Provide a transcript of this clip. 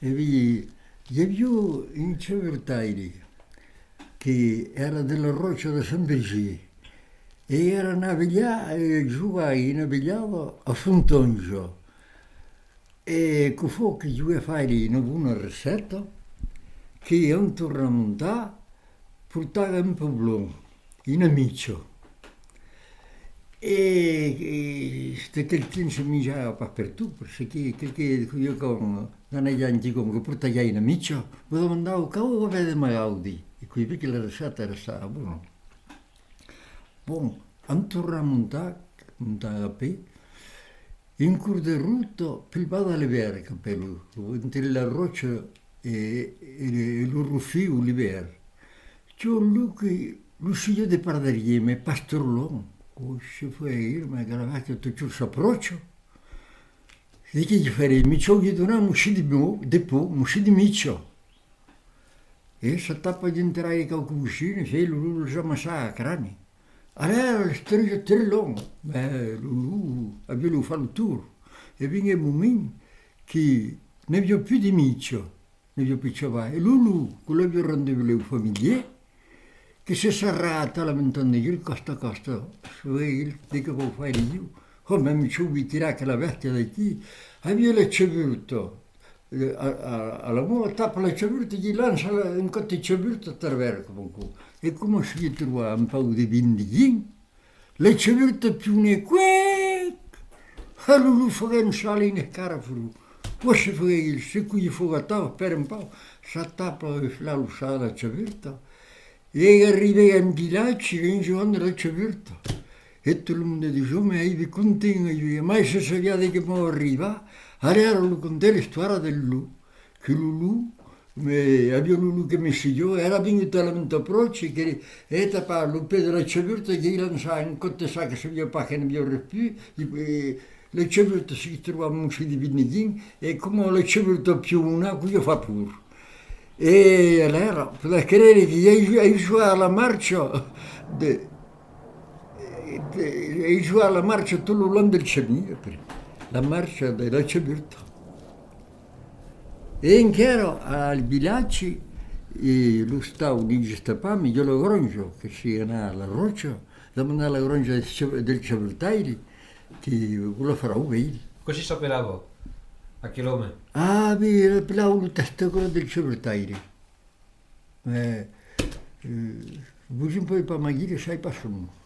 Gli avevo in Ciavertairi, che era della roccia da San Brigì, e era navigliato, e giocai navigliavo a Fontongio. E che fu che io fai una ricetta che io torno a montare, portava un poblò, in amico. E quel tempo si mangiava dappertutto, perché io non è anche come che portava in amico, mi domandavo come vede Magaudi, e qui perché la ricetta era stata buona. Bon, torno a montare a pe, in cur de rutto, per vado alle vere capello, entre la roccia e lo rufio l'ivere. C'è lui che lo figlio di Pardaglieme, pastorlone. Oh, se foi ma gravata tutto il approccio. E che gli farei? Mi ciò gli donava un sci di po, un sci di miccio. E se tappa di entrare con cuscini, se lui già massa a crani. Allora, le storie tre long, ma lui aveva fatto il tour. E viene un momento che ne avevo più di miccio, ne avevo più ciò. E lui, quello che rendeva le famiglie, che si è serrata lamentando io, costa, io dico che fare io, come mi ci vuoi tirare che la vecchia da qui, aveva le cevuto, alla mia tappa la cevuta, gli lancia un cotte cevuta attraverso comunque, e come si trova un po' di vindighin, le cevute più ne quec, e lui fa un sale in cara fru, poi si fa il secco gli fugatava per un po', si tappa la lusciata la cevuta, e arrivai in villaggi e in giorno la cevuta. E tutto il mondo diceva, ma io continuo, ma se sapeva che mi arriva, allora lo contai la storia del Lu, che Lulu, aveva Lulu che mi siguiò, era venuto alla mente approccio, che era per lo pedo la cevuta, che io non sa, in conto sa che sapeva pas che ne aveva più, le cevute si trovavano un po' di vinighin, e come le cevute più una, qui io fa pure. E allora, per credere che io giocavo alla marcia, io giocavo alla marcia tutto il long del Cemino, la marcia della Ceburta. E in chiaro al villaggio, lo stavo di Gestapami, io lo grongio, che si era alla roccia, da mandare alla grongio del Ceburtairi, che lo farà un Così sapevamo, a chilometri. Ah, beh, pelavo il testacolo del Ceburtairi. Bugi un po' di pamagiri, sai, passano.